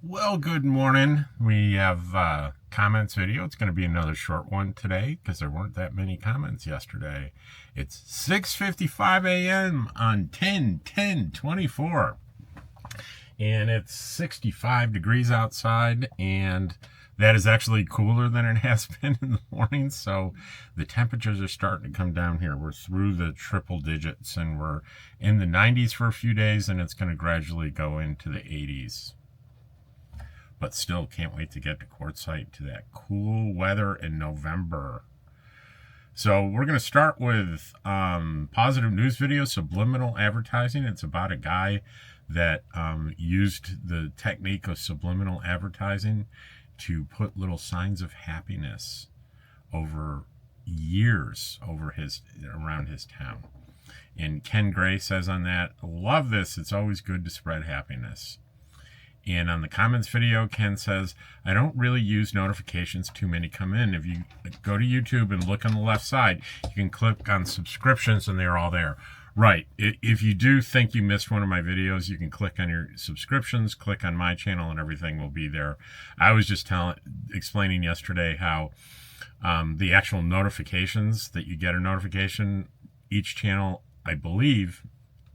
Well, good morning. We have comments video. It's going to be another short one today because there weren't that many comments yesterday. It's 6:55 a.m. on 10/10/24, and it's 65 degrees outside, and that is actually cooler than it has been in the morning. So the temperatures are starting to come down here. We're through the triple digits, and we're in the 90s for a few days, and it's going to gradually go into the 80s. But still can't wait to get to quartzsite, to that cool weather in November. So we're going to start with positive news video, subliminal advertising. It's about a guy that used the technique of subliminal advertising to put little signs of happiness over years around his town. And Ken Gray says on that, love this. It's always good to spread happiness. And on the comments video, Ken says, I don't really use notifications. Too many come in. If you go to YouTube and look on the left side, you can click on subscriptions and they're all there. Right. If you do think you missed one of my videos, you can click on your subscriptions, click on my channel, and everything will be there. I was just explaining yesterday how the actual notifications that you get a notification, each channel, I believe,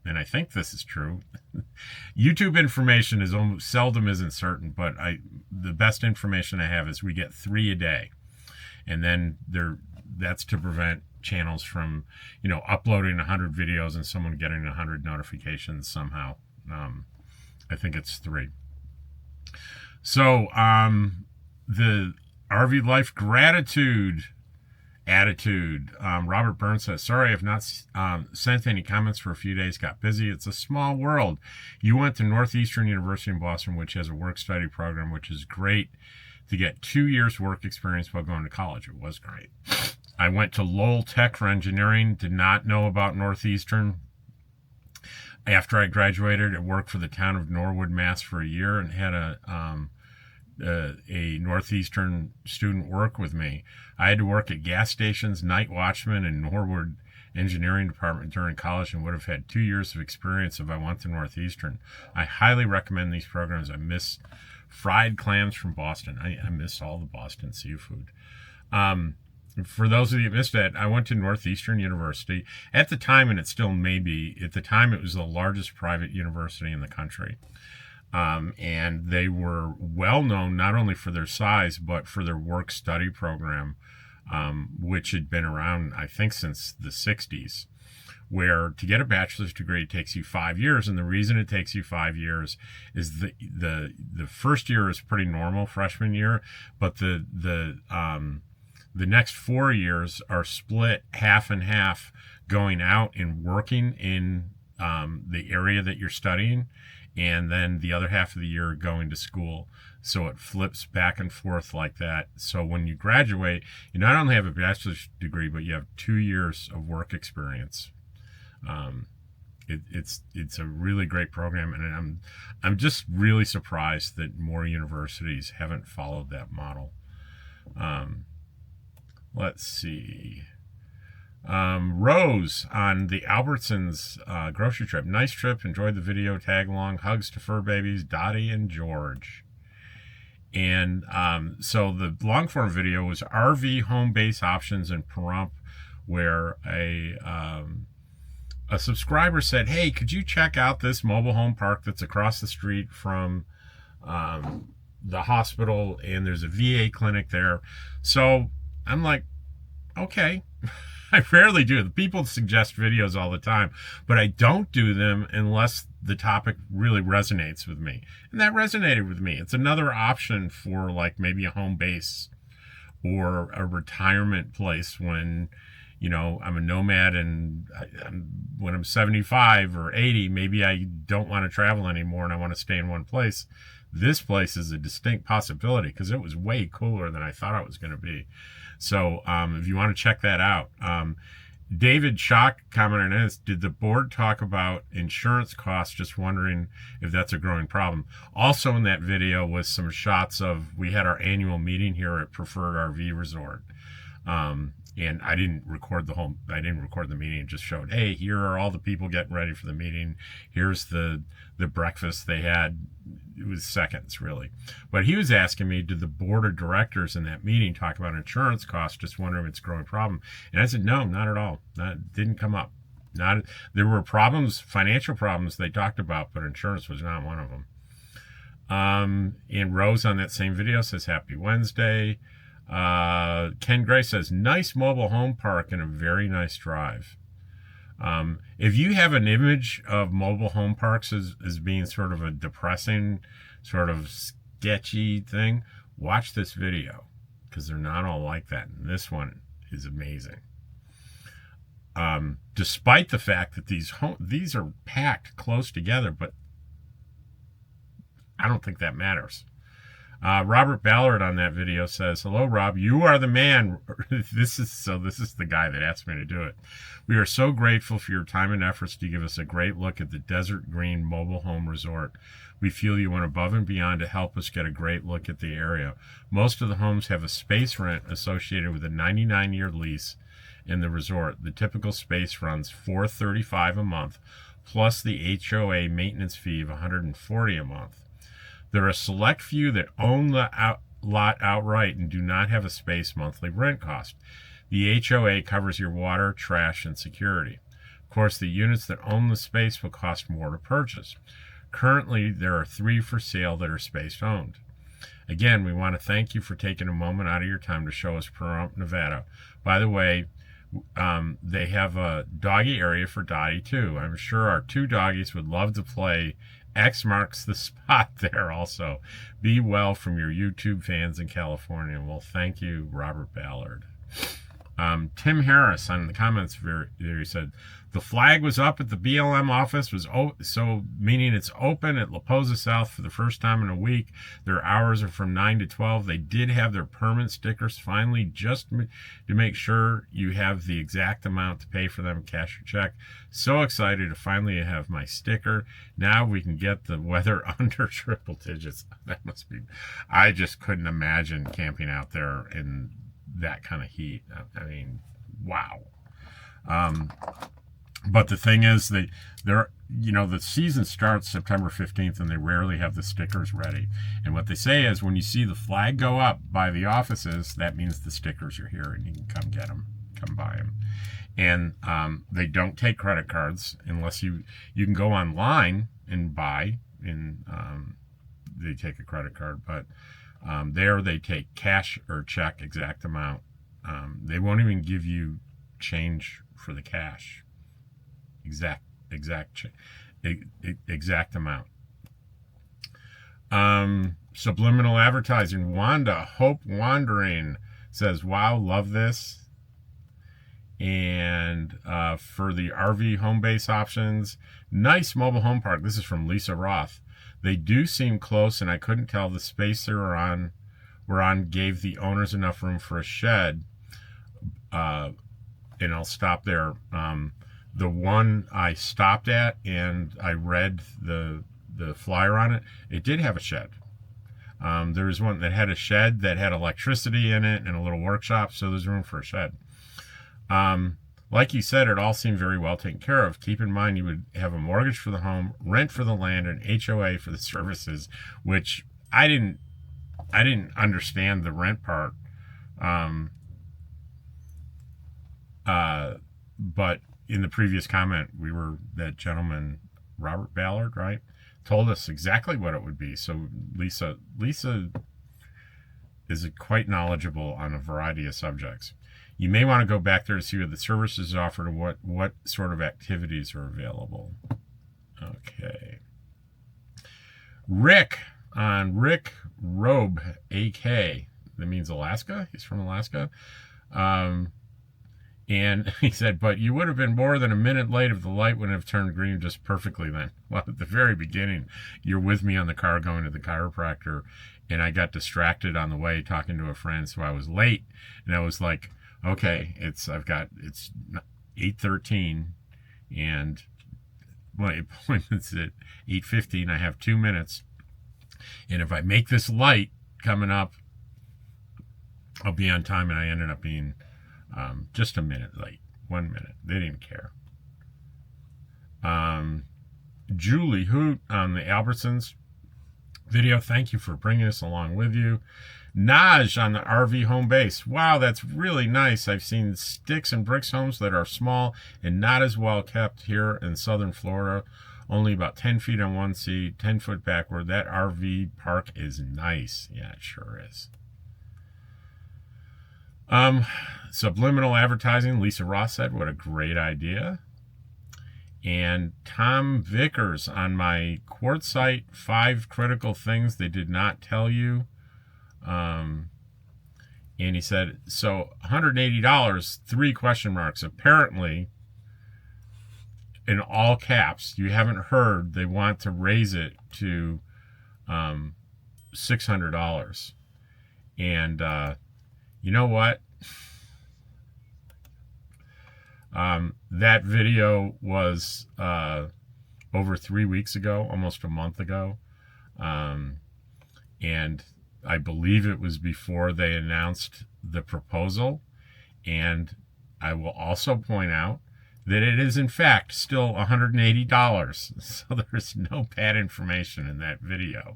and I think this is true, YouTube information is almost seldom isn't certain, but the best information I have is we get 3 a day, and then that's to prevent channels from uploading 100 videos and someone getting 100 notifications somehow. I think it's 3. So the RV life gratitude attitude. Robert Burns says, sorry, I've not sent any comments for a few days. Got busy. It's a small world. You went to Northeastern University in Boston, which has a work-study program, which is great to get 2 years work experience while going to college. It was great. I went to Lowell Tech for engineering. Did not know about Northeastern. After I graduated, I worked for the town of Norwood, Mass for a year and had a Northeastern student work with me. I had to work at gas stations, night watchman, and Norwood engineering department during college, and would have had 2 years of experience if I went to Northeastern. I highly recommend these programs. I miss fried clams from Boston. I miss all the Boston seafood. For those of you who missed it, I went to Northeastern University. At the time, and it still may be, at the time it was the largest private university in the country. And they were well known not only for their size, but for their work-study program, which had been around, I think, since the 60s, where to get a bachelor's degree it takes you 5 years. And the reason it takes you 5 years is the first year is pretty normal, freshman year, but the next 4 years are split half and half, going out and working in the area that you're studying, and then the other half of the year going to school. So it flips back and forth like that. So when you graduate, you not only have a bachelor's degree, but you have 2 years of work experience. It's a really great program, and I'm just really surprised that more universities haven't followed that model. Let's see. Rose on the Albertsons grocery trip. Nice trip. Enjoyed the video. Tag along. Hugs to fur babies, Dottie and George. And so the long form video was RV home base options in Pahrump, where a subscriber said, hey, could you check out this mobile home park that's across the street from the hospital, and there's a VA clinic there. So I'm like, okay. I rarely do. The people suggest videos all the time, but I don't do them unless the topic really resonates with me. And that resonated with me. It's another option for like maybe a home base or a retirement place when, I'm a nomad, and when I'm 75 or 80, maybe I don't want to travel anymore and I want to stay in one place. This place is a distinct possibility because it was way cooler than I thought it was going to be. So if you want to check that out. David Schock commented on this, did the board talk about insurance costs? Just wondering if that's a growing problem. Also in that video was some shots of, we had our annual meeting here at Preferred RV Resort. And I didn't record the meeting. It just showed, hey, here are all the people getting ready for the meeting. Here's the breakfast they had. It was seconds, really. But he was asking me, did the board of directors in that meeting talk about insurance costs? Just wondering if it's a growing problem. And I said, no, not at all. That didn't come up. There were problems, financial problems they talked about, but insurance was not one of them. And Rose on that same video says, happy Wednesday. Ken Gray says, nice mobile home park and a very nice drive. If you have an image of mobile home parks as being sort of a depressing, sort of sketchy thing, watch this video, because they're not all like that. And this one is amazing. Despite the fact that these are packed close together, but I don't think that matters. Robert Ballard on that video says, hello, Rob, you are the man. This is the guy that asked me to do it. We are so grateful for your time and efforts to give us a great look at the Desert Green Mobile Home Resort. We feel you went above and beyond to help us get a great look at the area. Most of the homes have a space rent associated with a 99-year lease in the resort. The typical space runs $435 a month, plus the HOA maintenance fee of $140 a month. There are a select few that own the lot outright and do not have a space monthly rent cost. The HOA covers your water, trash, and security. Of course, the units that own the space will cost more to purchase. Currently, there are 3 for sale that are space owned. Again, we want to thank you for taking a moment out of your time to show us Pahrump, Nevada. By the way, they have a doggy area for Dottie too. I'm sure our 2 doggies would love to play X marks the spot there also. Be well from your YouTube fans in California. Well, thank you, Robert Ballard. Tim Harris on the comments there, he said, the flag was up at the BLM office, so meaning it's open at La Posa South for the first time in a week. Their hours are from 9 to 12. They did have their permit stickers finally, just to make sure you have the exact amount to pay for them, cash or check. So excited to finally have my sticker. Now we can get the weather under triple digits. That must be, I just couldn't imagine camping out there in that kind of heat. I mean, wow. But the thing is, the season starts September 15th, and they rarely have the stickers ready. And what they say is, when you see the flag go up by the offices, that means the stickers are here, and you can come get them, come buy them. And they don't take credit cards unless you can go online and buy, and they take a credit card. But there they take cash or check, exact amount. They won't even give you change for the cash. Exact amount. Subliminal advertising. Wanda Hope Wandering says, wow, love this. And for the RV home base options, nice mobile home park. This is from Lisa Roth. They do seem close, and I couldn't tell the space they were on gave the owners enough room for a shed. And I'll stop there. The one I stopped at and I read the flyer on it, it did have a shed. There was one that had a shed that had electricity in it and a little workshop, so there's room for a shed. Like you said, it all seemed very well taken care of. Keep in mind you would have a mortgage for the home, rent for the land, and HOA for the services, which I didn't understand the rent part. But in the previous comment, that gentleman, Robert Ballard, right, told us exactly what it would be. So Lisa is quite knowledgeable on a variety of subjects. You may want to go back there to see what the services offered and what sort of activities are available. Okay. Rick Robe, AK. That means Alaska. He's from Alaska. And he said, but you would have been more than a minute late if the light wouldn't have turned green just perfectly then. Well, at the very beginning, you're with me on the car going to the chiropractor, and I got distracted on the way talking to a friend, so I was late. And I was like, okay, it's 8:13, and my appointment's at 8:15. I have 2 minutes. And if I make this light coming up, I'll be on time. And I ended up being Just a minute late. 1 minute. They didn't care. Julie Hoot on the Albertsons video. Thank you for bringing us along with you. Naj on the RV home base. Wow, that's really nice. I've seen sticks and bricks homes that are small and not as well kept here in southern Florida. Only about 10 feet on one seat, 10 foot backward. That RV park is nice. Yeah, it sure is. Subliminal advertising, Lisa Ross said, what a great idea. And Tom Vickers on my quartzsite 5 critical things they did not tell you. And he said, so $180, 3 question marks. Apparently, in all caps, you haven't heard, they want to raise it to $600. And you know what? That video was over 3 weeks ago, almost a month ago. And I believe it was before they announced the proposal. And I will also point out that it is in fact still $180. So there's no bad information in that video.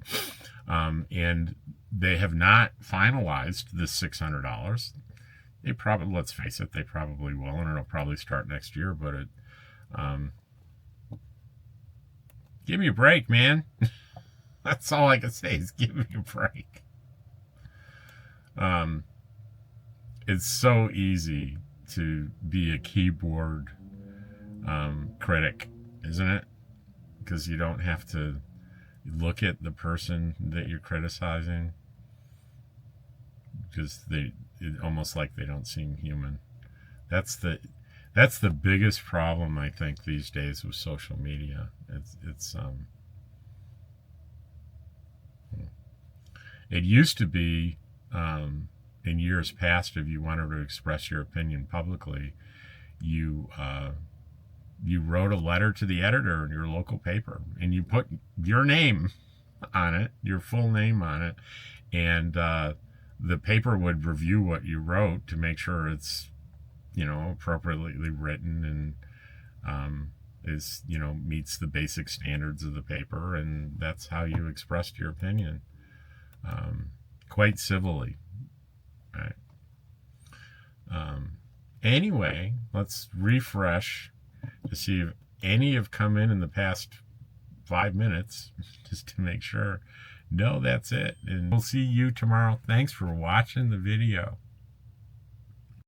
And they have not finalized the $600. They probably, let's face it, they probably will, and it'll probably start next year, but it, give me a break, man. That's all I can say is give me a break. It's so easy to be a keyboard critic, isn't it? Because you don't have to look at the person that you're criticizing, because it's almost like they don't seem human. That's the biggest problem, I think, these days with social media. It used to be in years past, if you wanted to express your opinion publicly, you wrote a letter to the editor in your local paper, and you put your name on it, your full name on it, and the paper would review what you wrote to make sure it's, appropriately written and meets the basic standards of the paper, and that's how you expressed your opinion, quite civilly, right? Anyway, let's refresh to see if any have come in the past 5 minutes, just to make sure. No, that's it. And we'll see you tomorrow. Thanks for watching the video.